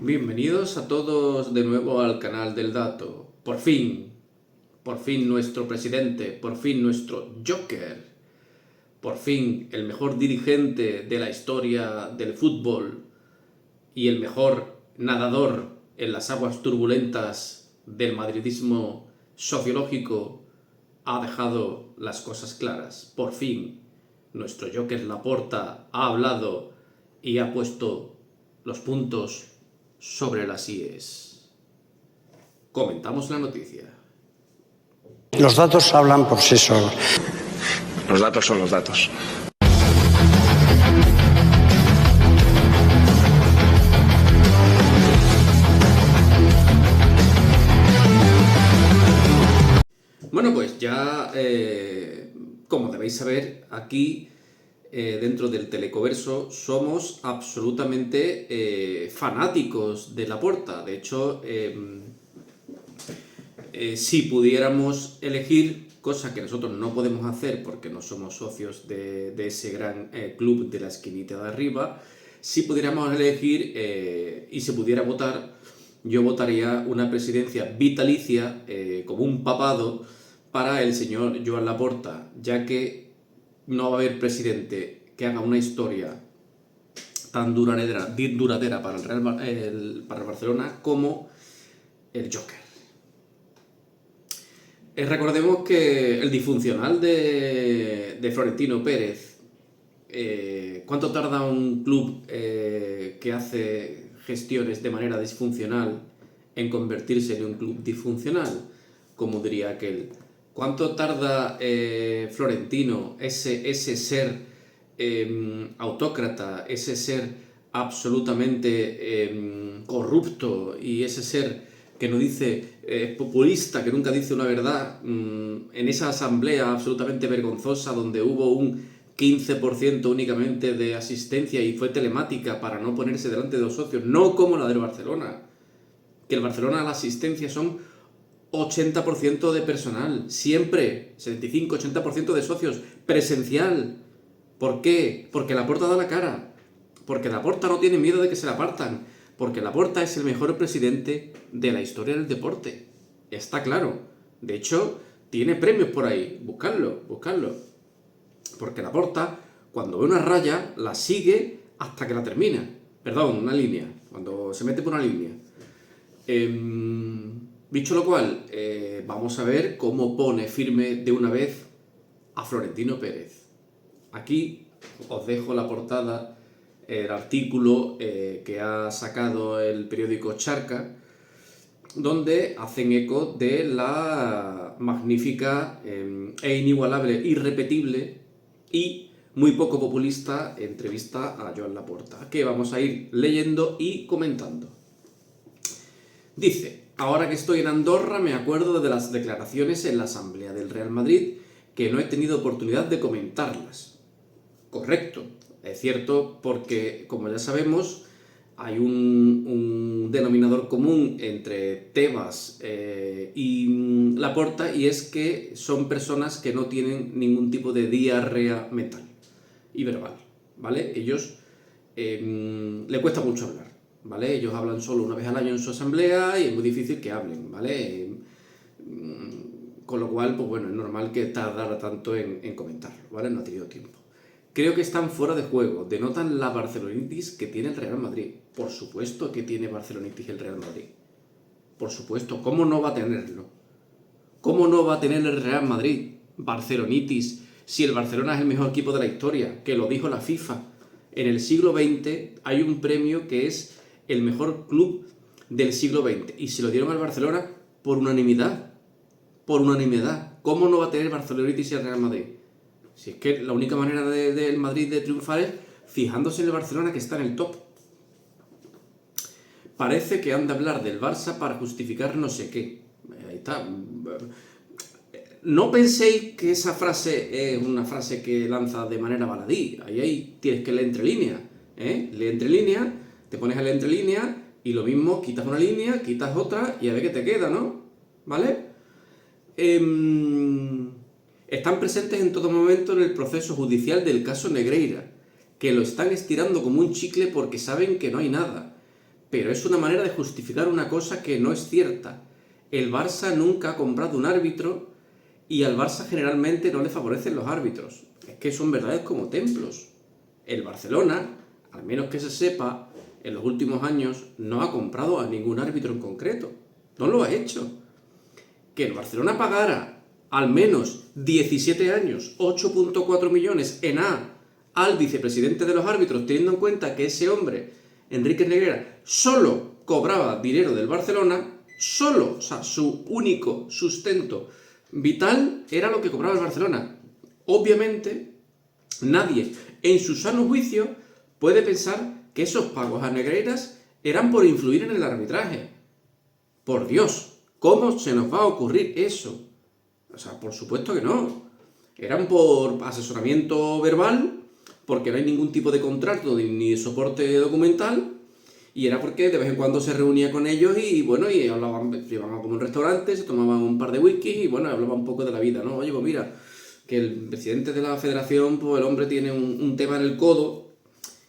Bienvenidos a todos de nuevo al canal del dato. Por fin nuestro presidente, por fin nuestro Joker, por fin el mejor dirigente de la historia del fútbol y el mejor nadador en las aguas turbulentas del madridismo sociológico ha dejado las cosas claras. Por fin nuestro Joker Laporta ha hablado y ha puesto los puntos sobre las IES. Comentamos la noticia. Los datos hablan por sí solos. Los datos son los datos. Bueno, pues ya, como debéis saber, aquí dentro del Telecoverso somos absolutamente fanáticos de Laporta. De hecho, si pudiéramos elegir, cosa que nosotros no podemos hacer porque no somos socios de ese gran club de la esquinita de arriba, si pudiéramos elegir y se pudiera votar, yo votaría una presidencia vitalicia como un papado para el señor Joan Laporta, ya que no va a haber presidente que haga una historia tan duradera para para el Barcelona como el Joker. Recordemos que el disfuncional de Florentino Pérez, ¿cuánto tarda un club que hace gestiones de manera disfuncional en convertirse en un club disfuncional? Como diría aquel. ¿Cuánto tarda Florentino, ese ser autócrata, ese ser absolutamente corrupto y ese ser que no dice, populista, que nunca dice una verdad, en esa asamblea absolutamente vergonzosa donde hubo un 15% únicamente de asistencia y fue telemática para no ponerse delante de los socios, no como la del Barcelona, que el Barcelona la asistencia son 80% de personal, siempre, 75-80% de socios, presencial. ¿Por qué? Porque Laporta da la cara, porque Laporta no tiene miedo de que se la partan, porque Laporta es el mejor presidente de la historia del deporte. Está claro. De hecho, tiene premios por ahí. Buscadlo. Porque Laporta, cuando ve una raya, la sigue hasta que la termina. Perdón, una línea. Cuando se mete por una línea. Dicho lo cual, vamos a ver cómo pone firme de una vez a Florentino Pérez. Aquí os dejo la portada, el artículo que ha sacado el periódico Charca, donde hacen eco de la magnífica e inigualable, irrepetible y muy poco populista entrevista a Joan Laporta, que vamos a ir leyendo y comentando. Dice: ahora que estoy en Andorra me acuerdo de las declaraciones en la Asamblea del Real Madrid que no he tenido oportunidad de comentarlas. Correcto, es cierto, porque como ya sabemos hay un denominador común entre Tebas y Laporta, y es que son personas que no tienen ningún tipo de diarrea mental y verbal, ¿vale? Ellos le cuesta mucho hablar, ¿vale? Ellos hablan solo una vez al año en su asamblea y es muy difícil que hablen, ¿vale? Con lo cual, pues bueno, es normal que tardara tanto en comentarlo, ¿vale? No ha tenido tiempo. Creo que están fuera de juego, denotan la barcelonitis que tiene el Real Madrid. Por supuesto que tiene barcelonitis el Real Madrid. Por supuesto, ¿cómo no va a tenerlo? ¿Cómo no va a tener el Real Madrid barcelonitis si el Barcelona es el mejor equipo de la historia? Que lo dijo la FIFA. En el siglo XX hay un premio que es el mejor club del siglo XX y se lo dieron al Barcelona por unanimidad. Por unanimidad. ¿Cómo no va a tener barcelonitis el Real Madrid? Si es que la única manera del Madrid de triunfar es fijándose en el Barcelona, que está en el top. Parece que han de hablar del Barça para justificar no sé qué. Ahí está. No penséis que esa frase es una frase que lanza de manera baladí. Ahí tienes que leer entre líneas. Lee entre líneas, te pones a leer entre líneas y lo mismo, quitas una línea, quitas otra y a ver qué te queda, ¿no? ¿Vale? Están presentes en todo momento en el proceso judicial del caso Negreira, que lo están estirando como un chicle porque saben que no hay nada. pero es una manera de justificar una cosa que no es cierta. El Barça nunca ha comprado un árbitro y al Barça generalmente no le favorecen los árbitros. Es que son verdades como templos. El Barcelona, al menos que se sepa, en los últimos años no ha comprado a ningún árbitro en concreto. No lo ha hecho. Que el Barcelona pagara al menos 17 años, 8,4 millones en A al vicepresidente de los árbitros, teniendo en cuenta que ese hombre, Enrique Negreira, solo cobraba dinero del Barcelona, solo, o sea, su único sustento vital era lo que cobraba el Barcelona. Obviamente, nadie en su sano juicio puede pensar que esos pagos a Negreiras eran por influir en el arbitraje. Por Dios, ¿cómo se nos va a ocurrir eso? O sea, por supuesto que no. Eran por asesoramiento verbal, porque no hay ningún tipo de contrato ni de soporte documental, y era porque de vez en cuando se reunía con ellos y bueno, y hablaban, iban a como un restaurante, se tomaban un par de whisky y bueno, hablaban un poco de la vida, ¿no? Oye, pues mira, que el presidente de la federación, pues el hombre tiene un tema en el codo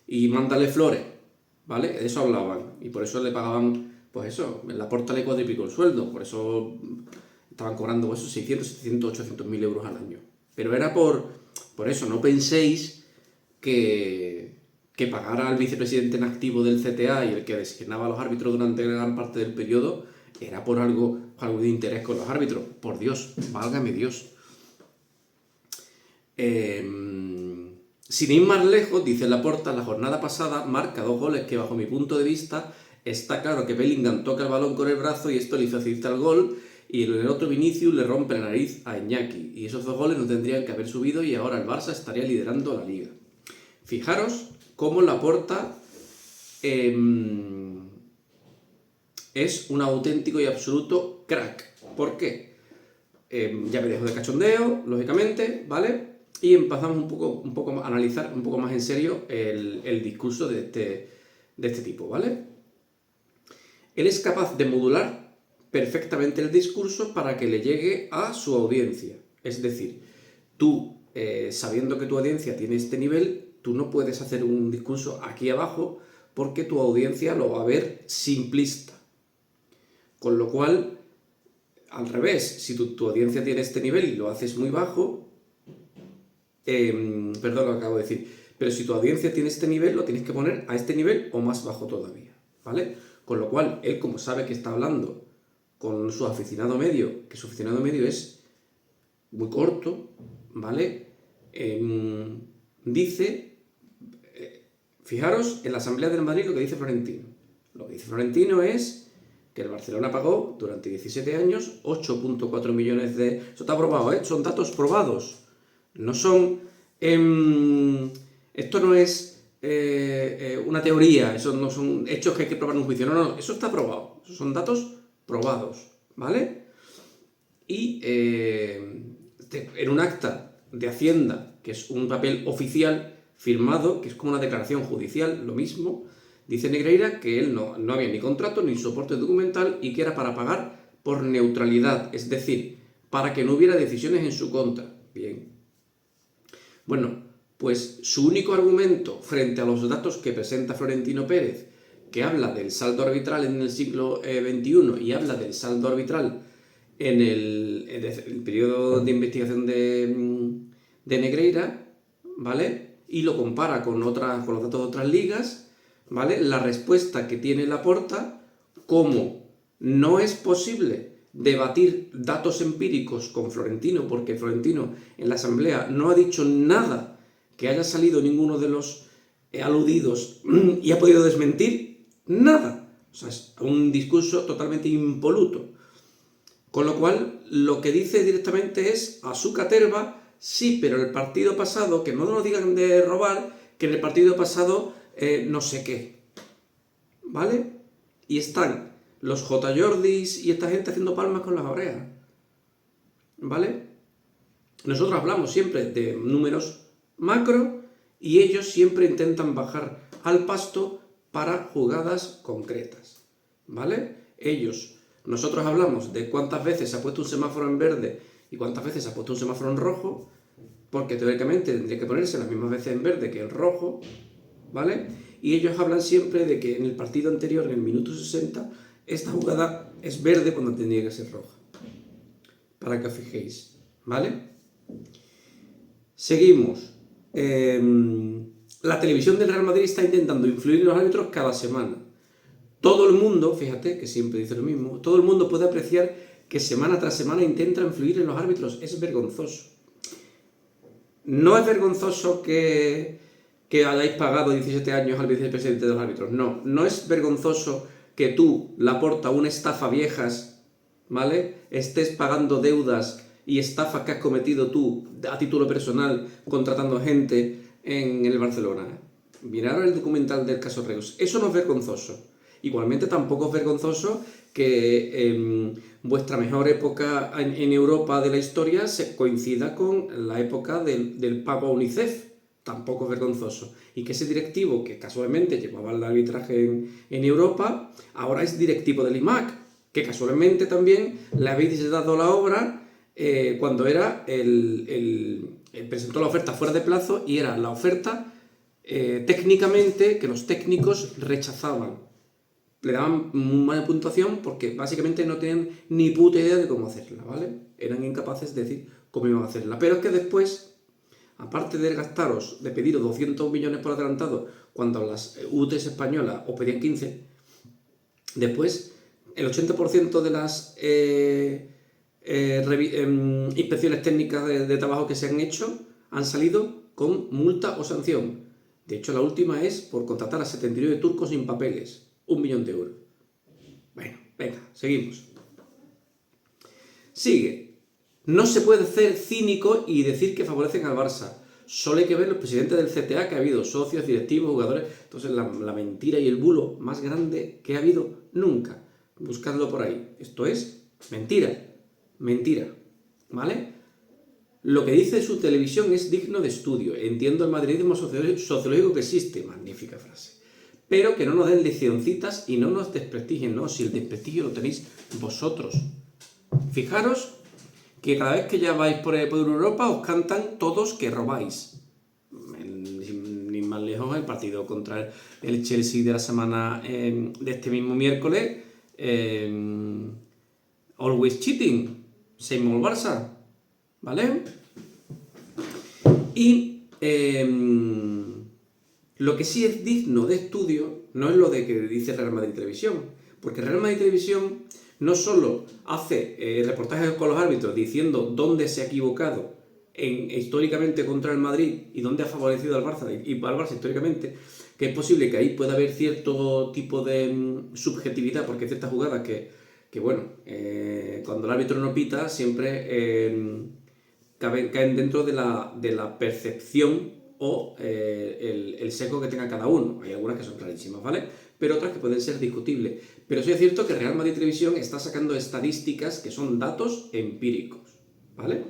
y mándale flores, ¿vale? De eso hablaban, y por eso le pagaban, pues eso, en la porta le cuadriplicó el sueldo, por eso estaban cobrando pues, eso, 600, 700, 800 mil euros al año. Pero era por eso, no penséis que pagar al vicepresidente en activo del CTA y el que designaba a los árbitros durante gran parte del periodo era por algo de interés con los árbitros. Por Dios, válgame Dios. Sin ir más lejos, dice Laporta, la jornada pasada marca 2 goles que bajo mi punto de vista está claro que Bellingham toca el balón con el brazo y esto le facilita el gol, y en el otro Vinicius le rompe la nariz a Iñaki, y esos 2 goles no tendrían que haber subido y ahora el Barça estaría liderando la Liga. Fijaros cómo Laporta es un auténtico y absoluto crack. ¿Por qué? Ya me dejo de cachondeo, lógicamente, ¿vale? Y empezamos un poco a analizar un poco más en serio el discurso de este tipo, ¿vale? Él es capaz de modular perfectamente el discurso para que le llegue a su audiencia. Es decir, tú, sabiendo que tu audiencia tiene este nivel, tú no puedes hacer un discurso aquí abajo porque tu audiencia lo va a ver simplista. Con lo cual, al revés, si tu audiencia tiene este nivel y lo haces muy bajo, perdón, lo acabo de decir, pero si tu audiencia tiene este nivel, lo tienes que poner a este nivel o más bajo todavía, ¿vale? Con lo cual, él como sabe que está hablando con su aficionado medio, que su aficionado medio es muy corto, ¿vale? Dice, fijaros en la Asamblea del Madrid lo que dice Florentino. Lo que dice Florentino es que el Barcelona pagó durante 17 años 8,4 millones de... Eso está probado, ¿eh? Son datos probados. No son... esto no es una teoría, eso no son hechos que hay que probar en un juicio. No, eso está probado. Esos son datos probados, ¿vale? Y en un acta de Hacienda, que es un papel oficial firmado, que es como una declaración judicial, lo mismo, dice Negreira que él no había ni contrato ni soporte documental y que era para pagar por neutralidad, es decir, para que no hubiera decisiones en su contra. Bien. Bueno, pues su único argumento frente a los datos que presenta Florentino Pérez, que habla del saldo arbitral en el siglo XXI y habla del saldo arbitral en el periodo de investigación de Negreira, ¿vale? Y lo compara con los datos de otras ligas, ¿vale? La respuesta que tiene Laporta, como no es posible debatir datos empíricos con Florentino, porque Florentino en la asamblea no ha dicho nada que haya salido ninguno de los aludidos y ha podido desmentir nada. O sea, es un discurso totalmente impoluto. Con lo cual, lo que dice directamente es a su caterva, sí, pero el partido pasado, que no nos digan de robar, que en el partido pasado no sé qué. ¿Vale? Y están los J. Jordis y esta gente haciendo palmas con las orejas. ¿Vale? Nosotros hablamos siempre de números macro y ellos siempre intentan bajar al pasto para jugadas concretas. ¿Vale? Nosotros hablamos de cuántas veces se ha puesto un semáforo en verde y cuántas veces se ha puesto un semáforo en rojo, porque teóricamente tendría que ponerse las mismas veces en verde que en rojo, ¿vale? y ellos hablan siempre de que en el partido anterior, en el minuto 60, esta jugada es verde cuando tendría que ser roja. Para que os fijéis, ¿vale? Seguimos. La televisión del Real Madrid está intentando influir en los árbitros cada semana. Todo el mundo, fíjate que siempre dice lo mismo, todo el mundo puede apreciar que semana tras semana intenta influir en los árbitros. Es vergonzoso. No es vergonzoso que hayáis pagado 17 años al vicepresidente de los árbitros. No, no es vergonzoso que tú, Laporta, una estafa viejas, ¿vale?, estés pagando deudas y estafas que has cometido tú a título personal contratando gente en el Barcelona. Mirad el documental del caso Reus. Eso no es vergonzoso. Igualmente tampoco es vergonzoso que vuestra mejor época en Europa de la historia se coincida con la época del pago a UNICEF. Tampoco es vergonzoso. Y que ese directivo, que casualmente llevaba el arbitraje en Europa, ahora es directivo del IMAC, que casualmente también le habéis dado la obra cuando era presentó la oferta fuera de plazo y era la oferta técnicamente que los técnicos rechazaban. Le daban mala puntuación porque básicamente no tenían ni puta idea de cómo hacerla, ¿vale? Eran incapaces de decir cómo iban a hacerla. Pero es que después, aparte de de pediros 200 millones por adelantado cuando las UTEs españolas os pedían 15, después el 80% de las inspecciones técnicas de trabajo que se han hecho han salido con multa o sanción. De hecho, la última es por contratar a 79 turcos sin papeles. 1 millón de euros. Bueno, venga, seguimos. Sigue. No se puede ser cínico y decir que favorecen al Barça. Solo hay que ver los presidentes del CTA que ha habido, socios, directivos, jugadores. Entonces, la mentira y el bulo más grande que ha habido nunca. Buscadlo por ahí. Esto es mentira. Mentira. ¿Vale? Lo que dice su televisión es digno de estudio. Entiendo el madridismo sociológico que existe. Magnífica frase. Pero que no nos den leccioncitas y no nos desprestigien, ¿no? Si el desprestigio lo tenéis vosotros. Fijaros que cada vez que ya vais por Europa os cantan todos que robáis. Ni más lejos el partido contra el Chelsea de la semana de este mismo miércoles. Always cheating. Same old Barça. ¿Vale? Y lo que sí es digno de estudio no es lo de que dice Real Madrid Televisión, porque Real Madrid Televisión no solo hace reportajes con los árbitros diciendo dónde se ha equivocado históricamente contra el Madrid y dónde ha favorecido al Barça y al Barça históricamente, que es posible que ahí pueda haber cierto tipo de subjetividad, porque hay ciertas jugadas que bueno, cuando el árbitro no pita siempre caen dentro de la percepción o el sesgo que tenga cada uno. Hay algunas que son clarísimas, ¿vale? Pero otras que pueden ser discutibles. Pero sí es cierto que Real Madrid Televisión está sacando estadísticas que son datos empíricos, ¿vale?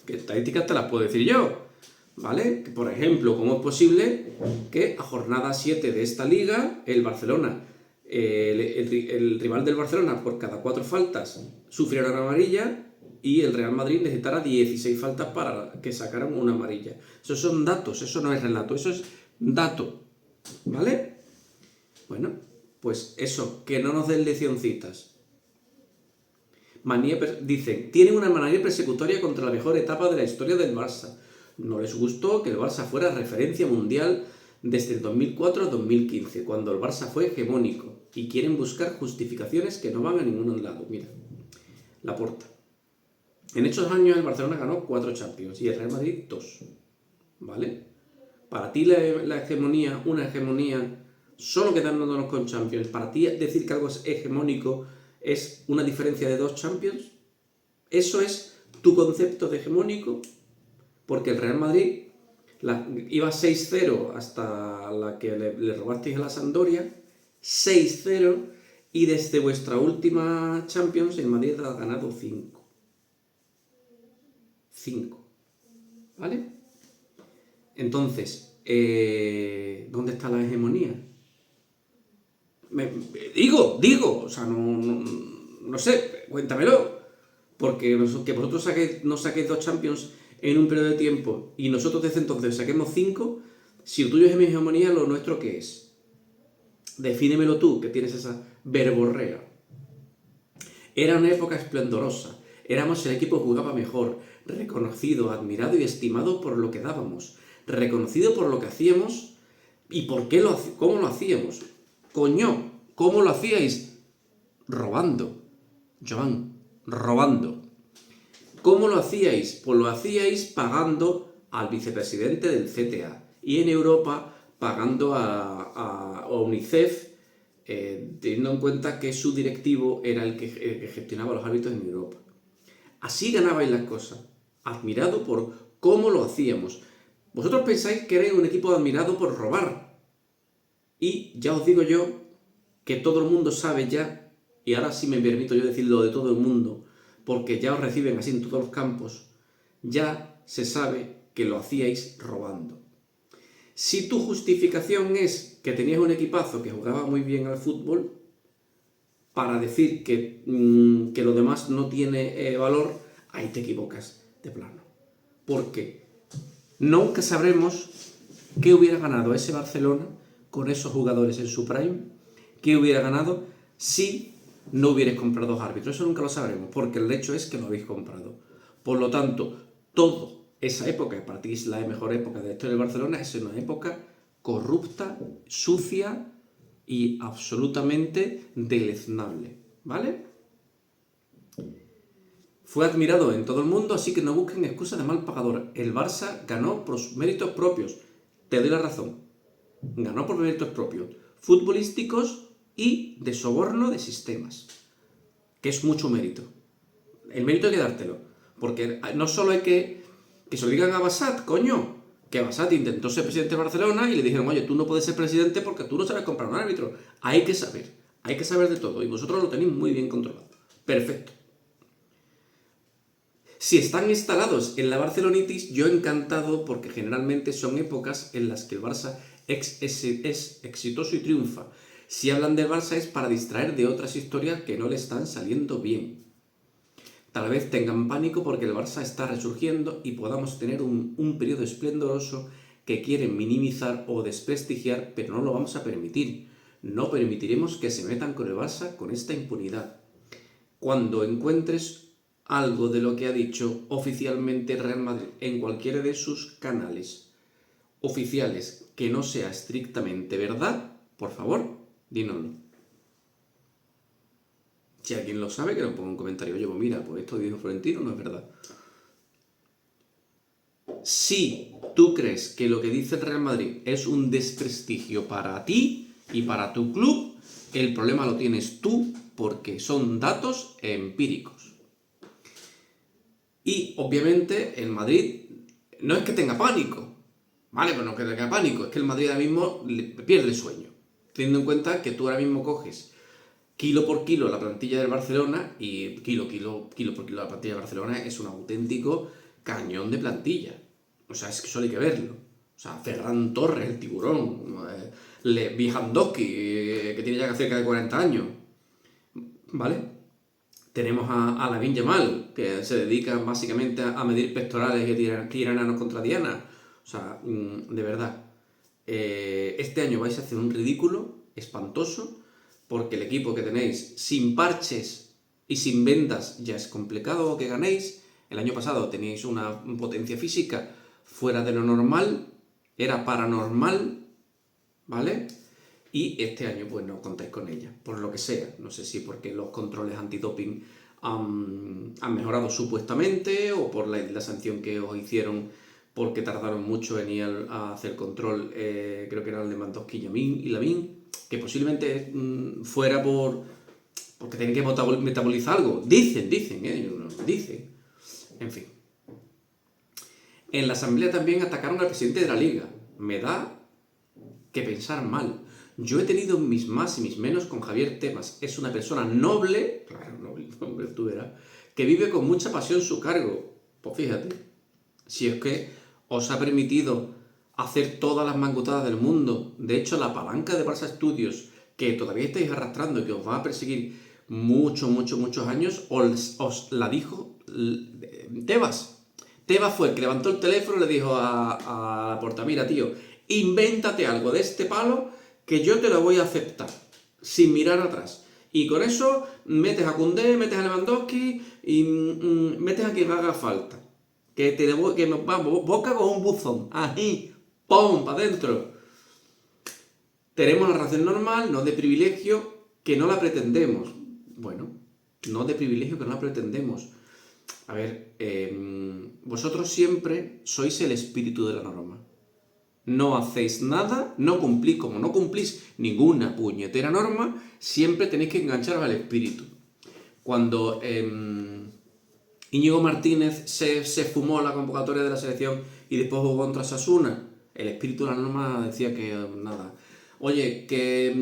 ¿Qué estadísticas te las puedo decir yo? ¿Vale? Que, por ejemplo, ¿cómo es posible que a jornada 7 de esta liga el Barcelona, el rival del Barcelona, por cada 4 faltas sufriera una amarilla y el Real Madrid necesitara 16 faltas para que sacaran una amarilla? Esos son datos, eso no es relato, eso es dato, ¿vale? Bueno, pues eso, que no nos den leccioncitas. Dicen, tienen una manía persecutoria contra la mejor etapa de la historia del Barça. No les gustó que el Barça fuera referencia mundial desde el 2004 a 2015, cuando el Barça fue hegemónico, y quieren buscar justificaciones que no van a ningún lado. Mira, Laporta. En estos años el Barcelona ganó 4 Champions y el Real Madrid 2, ¿vale? Para ti la hegemonía, una hegemonía, solo quedándonos con Champions, para ti decir que algo es hegemónico es una diferencia de 2 Champions. ¿Eso es tu concepto de hegemónico? Porque el Real Madrid iba 6-0 hasta la que le robasteis a la Sampdoria, 6-0, y desde vuestra última Champions el Madrid ha ganado 5. 5. ¿Vale? Entonces, ¿dónde está la hegemonía? Digo, o sea, no sé, cuéntamelo. Porque que vosotros no saquéis 2 Champions en un periodo de tiempo y nosotros desde entonces saquemos 5, Si lo tuyo es hegemonía, lo nuestro, ¿qué es? Defínemelo tú, que tienes esa verborrea. Era una época esplendorosa. Éramos el equipo que jugaba mejor, reconocido, admirado y estimado por lo que dábamos, reconocido por lo que hacíamos y por qué cómo lo hacíamos. Coño, ¿cómo lo hacíais? Robando. Joan, robando. ¿Cómo lo hacíais? Pues lo hacíais pagando al vicepresidente del CTA y en Europa pagando a UNICEF, teniendo en cuenta que su directivo era el que gestionaba los árbitros en Europa. Así ganabais las cosas, admirado por cómo lo hacíamos. Vosotros pensáis que erais un equipo admirado por robar. Y ya os digo yo que todo el mundo sabe ya, y ahora sí me permito yo decirlo de todo el mundo, porque ya os reciben así en todos los campos, ya se sabe que lo hacíais robando. Si tu justificación es que tenías un equipazo que jugaba muy bien al fútbol, para decir que lo demás no tiene valor, ahí te equivocas de plano. Porque nunca sabremos qué hubiera ganado ese Barcelona con esos jugadores en su prime, qué hubiera ganado si no hubierais comprado dos árbitros. Eso nunca lo sabremos, porque el hecho es que lo habéis comprado. Por lo tanto, toda esa época, que para ti es la mejor época de la historia del Barcelona, es una época corrupta, sucia y absolutamente deleznable, ¿vale? Fue admirado en todo el mundo, así que no busquen excusas de mal pagador. El Barça ganó por sus méritos propios. Te doy la razón. Ganó por méritos propios, futbolísticos y de soborno de sistemas, que es mucho mérito. El mérito hay que dártelo, porque no solo hay que se lo digan a Bassat, coño, que Bassat intentó ser presidente de Barcelona y le dijeron, oye, tú no puedes ser presidente porque tú no sabes comprar un árbitro. Hay que saber de todo, y vosotros lo tenéis muy bien controlado. Perfecto. Si están instalados en la barcelonitis, yo encantado, porque generalmente son épocas en las que el Barça es exitoso y triunfa. Si hablan del Barça es para distraer de otras historias que no le están saliendo bien. Tal vez tengan pánico porque el Barça está resurgiendo y podamos tener un periodo esplendoroso que quieren minimizar o desprestigiar, pero no lo vamos a permitir. No permitiremos que se metan con el Barça con esta impunidad. Cuando encuentres algo de lo que ha dicho oficialmente Real Madrid en cualquiera de sus canales oficiales que no sea estrictamente verdad, por favor, dínoslo. Si alguien lo sabe, que nos ponga un comentario. Oye, pues mira, pues esto dijo Florentino no es verdad. Si tú crees que lo que dice el Real Madrid es un desprestigio para ti y para tu club, el problema lo tienes tú, porque son datos empíricos. Y obviamente el Madrid no es que tenga pánico, ¿vale? Pero no es que tenga pánico, es que el Madrid ahora mismo pierde el sueño, teniendo en cuenta que tú ahora mismo coges kilo por kilo la plantilla del Barcelona y kilo por kilo la plantilla del Barcelona es un auténtico cañón de plantilla. O sea, es que solo hay que verlo. O sea, Ferran Torres, el tiburón, Lewandowski, que tiene ya cerca de 40 años, ¿vale? Tenemos a Lamine Yamal, que se dedica básicamente a medir pectorales y a tirar enanos contra Diana. O sea, de verdad. Este año vais a hacer un ridículo espantoso, porque el equipo que tenéis sin parches y sin vendas ya es complicado que ganéis. El año pasado teníais una potencia física fuera de lo normal, era paranormal, ¿vale? Y este año pues no contáis con ella, por lo que sea. No sé si porque los controles antidoping han mejorado supuestamente, o por la sanción que os hicieron porque tardaron mucho en ir a hacer control, creo que era el de Lewandowski y Lamine, que posiblemente fuera porque tienen que metabolizar algo. Dicen. En fin. En la asamblea también atacaron al presidente de la liga. Me da que pensar mal. Yo he tenido mis más y mis menos con Javier Tebas. Es una persona noble, claro, noble, tú verás, que vive con mucha pasión su cargo. Pues fíjate, si es que os ha permitido hacer todas las mangotadas del mundo. De hecho, la palanca de Barça Studios, que todavía estáis arrastrando y que os va a perseguir muchos años, os la dijo Tebas. Tebas fue el que levantó el teléfono y le dijo a Porta, mira, tío, Invéntate algo de este palo que yo te lo voy a aceptar, sin mirar atrás. Y con eso metes a Koundé, metes a Lewandowski y metes a quien haga falta. Vamos, boca con un buzón. Ahí, ¡pum! Para adentro. Tenemos la relación normal, no de privilegio, que no la pretendemos. Bueno, no de privilegio, que no la pretendemos. A ver, vosotros siempre sois el espíritu de la norma. No hacéis nada, no cumplís, como no cumplís ninguna puñetera norma, siempre tenéis que engancharos al espíritu. Cuando Íñigo Martínez se fumó la convocatoria de la selección y después jugó contra Osasuna, el espíritu de la norma decía que nada. Oye, que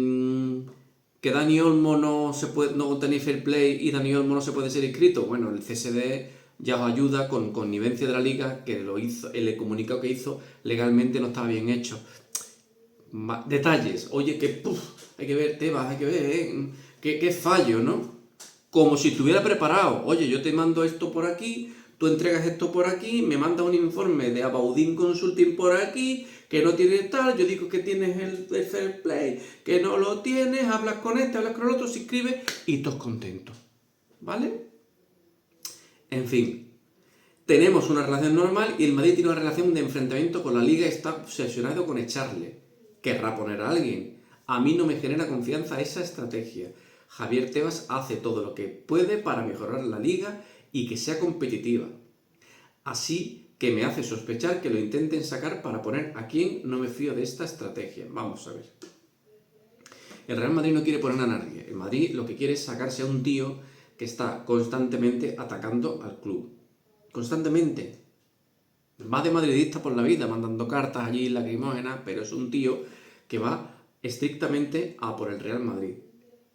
Dani Olmo no tenéis fair play y Dani Olmo no se puede ser inscrito. Bueno, el CSD ya os ayuda con connivencia de la liga, que lo hizo, el comunicado que hizo legalmente no estaba bien hecho. Detalles, oye, hay que ver, Tebas, hay que ver, qué fallo, ¿no? Como si estuviera preparado. Oye, yo te mando esto por aquí, tú entregas esto por aquí, me mandas un informe de Abaudin Consulting por aquí, que no tiene tal, yo digo que tienes el fair play, que no lo tienes, hablas con este, hablas con el otro, se inscribe y todos contentos. ¿Vale? En fin, tenemos una relación normal y el Madrid tiene una relación de enfrentamiento con la Liga y está obsesionado con echarle. Querrá poner a alguien. A mí no me genera confianza esa estrategia. Javier Tebas hace todo lo que puede para mejorar la Liga y que sea competitiva. Así que me hace sospechar que lo intenten sacar para poner a quien no me fío de esta estrategia. Vamos a ver. El Real Madrid no quiere poner a nadie. El Madrid lo que quiere es sacarse a un tío que está constantemente atacando al club. Constantemente. Va de madridista por la vida, mandando cartas allí lacrimógenas, pero es un tío que va estrictamente a por el Real Madrid.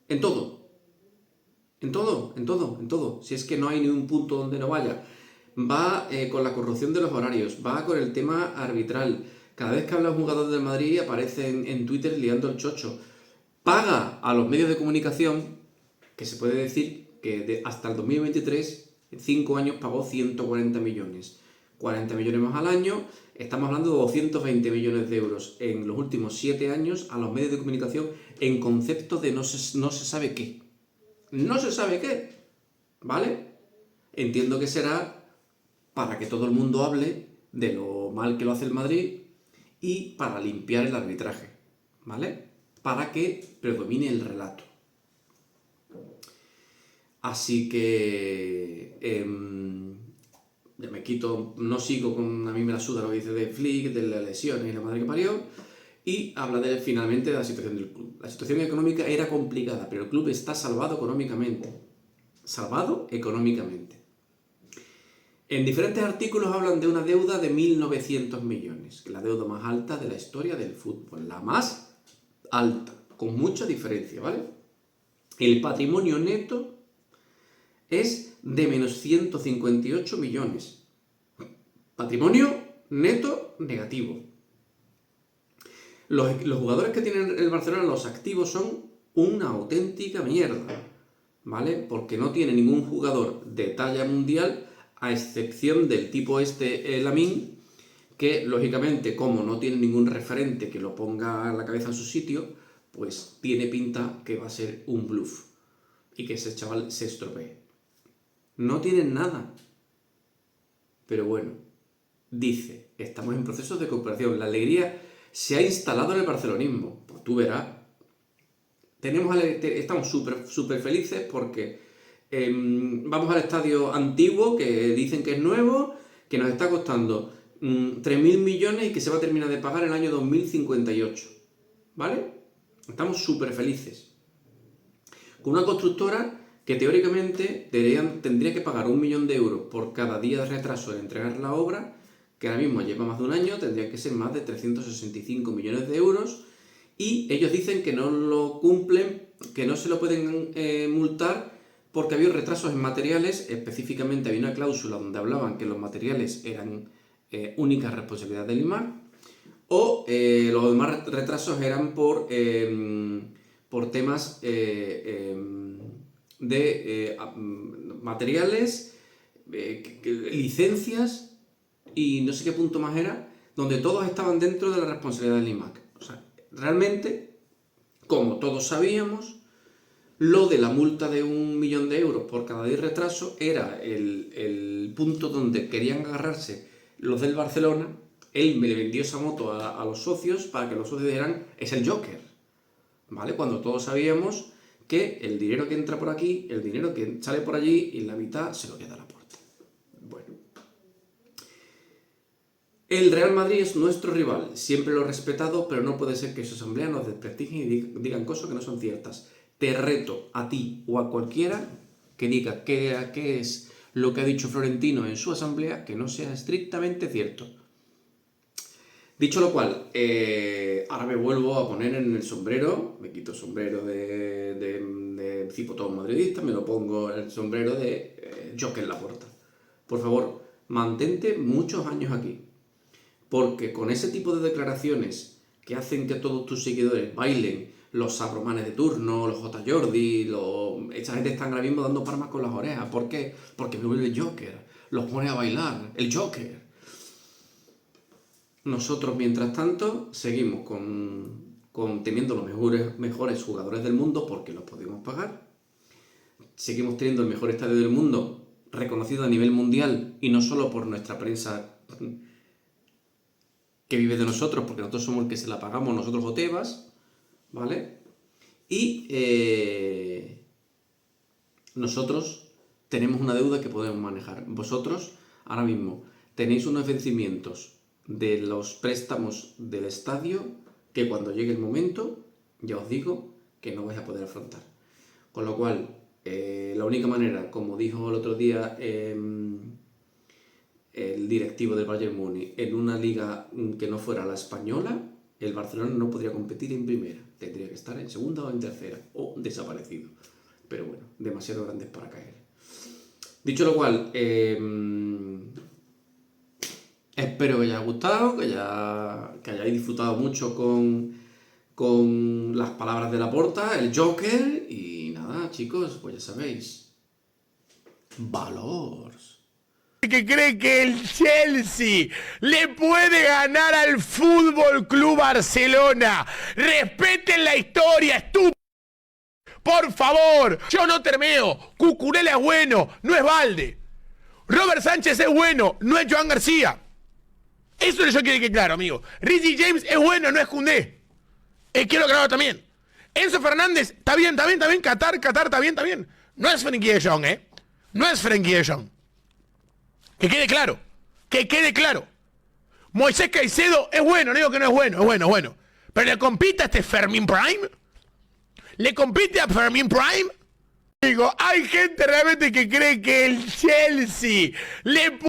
En todo. En todo, en todo, en todo. Si es que no hay ni un punto donde no vaya. Va con la corrupción de los horarios, va con el tema arbitral. Cada vez que habla un jugador del Madrid aparece en Twitter liando el chocho. Paga a los medios de comunicación, que se puede decir que hasta el 2023, en 5 años, pagó 140 millones. 40 millones más al año, estamos hablando de 220 millones de euros en los últimos 7 años a los medios de comunicación en concepto de no se sabe qué. No se sabe qué, ¿vale? Entiendo que será para que todo el mundo hable de lo mal que lo hace el Madrid y para limpiar el arbitraje, ¿vale? Para que predomine el relato. Así que ya me quito, no sigo con, a mí me la suda lo que dice de Flick, de las lesiones y la madre que parió, y habla finalmente de la situación del club. La situación económica era complicada, pero el club está salvado económicamente. Salvado económicamente. En diferentes artículos hablan de una deuda de 1.900 millones, la deuda más alta de la historia del fútbol, la más alta, con mucha diferencia, ¿vale? El patrimonio neto es de menos 158 millones. Patrimonio neto negativo. Los jugadores que tienen el Barcelona, los activos, son una auténtica mierda, ¿vale? Porque no tiene ningún jugador de talla mundial, a excepción del tipo Lamine, que lógicamente, como no tiene ningún referente que lo ponga la cabeza en su sitio, pues tiene pinta que va a ser un bluff y que ese chaval se estropee. No tienen nada. Pero bueno, dice, estamos en proceso de cooperación. La alegría se ha instalado en el barcelonismo. Pues tú verás. Estamos súper felices porque vamos al estadio antiguo, que dicen que es nuevo, que nos está costando 3.000 millones y que se va a terminar de pagar en el año 2058. ¿Vale? Estamos súper felices. Con una constructora que teóricamente tendría que pagar 1 millón de euros por cada día de retraso en entregar la obra, que ahora mismo lleva más de un año, tendría que ser más de 365 millones de euros, y ellos dicen que no lo cumplen, que no se lo pueden multar porque había retrasos en materiales. Específicamente había una cláusula donde hablaban que los materiales eran única responsabilidad del IMAR, o los demás retrasos eran por temas de materiales, licencias y no sé qué punto más era, donde todos estaban dentro de la responsabilidad del IMAC. O sea, realmente, como todos sabíamos, lo de la multa de 1 millón de euros por cada día de retraso era el punto donde querían agarrarse los del Barcelona. Él me le vendió esa moto a los socios para que los socios dijeran, es el Joker, ¿vale? Cuando todos sabíamos que el dinero que entra por aquí, el dinero que sale por allí, y la mitad se lo queda a la puerta. Bueno. El Real Madrid es nuestro rival, siempre lo he respetado, pero no puede ser que su asamblea nos desprestigien y digan cosas que no son ciertas. Te reto a ti o a cualquiera que diga qué es lo que ha dicho Florentino en su asamblea que no sea estrictamente cierto. Dicho lo cual, ahora me vuelvo a poner en el sombrero, me quito el sombrero de cipotón madridista, me lo pongo el sombrero de Joker Laporta. Por favor, mantente muchos años aquí, porque con ese tipo de declaraciones que hacen que todos tus seguidores bailen, los sabromanes de turno, los J. Jordi, esta gente están ahora mismo dando palmas con las orejas. ¿Por qué? Porque me vuelve el Joker, los pone a bailar, el Joker. Nosotros, mientras tanto, seguimos teniendo los mejores jugadores del mundo porque los podemos pagar. Seguimos teniendo el mejor estadio del mundo, reconocido a nivel mundial, y no solo por nuestra prensa que vive de nosotros, porque nosotros somos el que se la pagamos nosotros o Tebas, ¿vale? Y nosotros tenemos una deuda que podemos manejar. Vosotros, ahora mismo, tenéis unos vencimientos de los préstamos del estadio que cuando llegue el momento, ya os digo, que no vais a poder afrontar. Con lo cual, la única manera, como dijo el otro día el directivo del Bayern Múnich, en una liga que no fuera la española, el Barcelona no podría competir en primera, tendría que estar en segunda o en tercera, o desaparecido. Pero bueno, demasiado grandes para caer. Dicho lo cual, espero que os haya gustado, que hayáis disfrutado mucho con las palabras de Laporta, el Joker, y nada, chicos, pues ya sabéis, valors. Que cree que el Chelsea le puede ganar al Fútbol Club Barcelona. Respeten la historia, estúpido. Por favor, yo no termeo. Cucurella es bueno, no es Valde. Robert Sánchez es bueno, no es Joan García. Eso es lo que yo quiero que claro, amigo. Richie James es bueno, no es Koundé. Quiero claro también. Enzo Fernández, está bien. Qatar, está bien. No es Frenkie de Jong, No es Frenkie de Jong. Que quede claro. Moisés Caicedo es bueno, no digo que no es bueno, es bueno. Pero le compite a este Fermín Prime. Digo, hay gente realmente que cree que el Chelsea le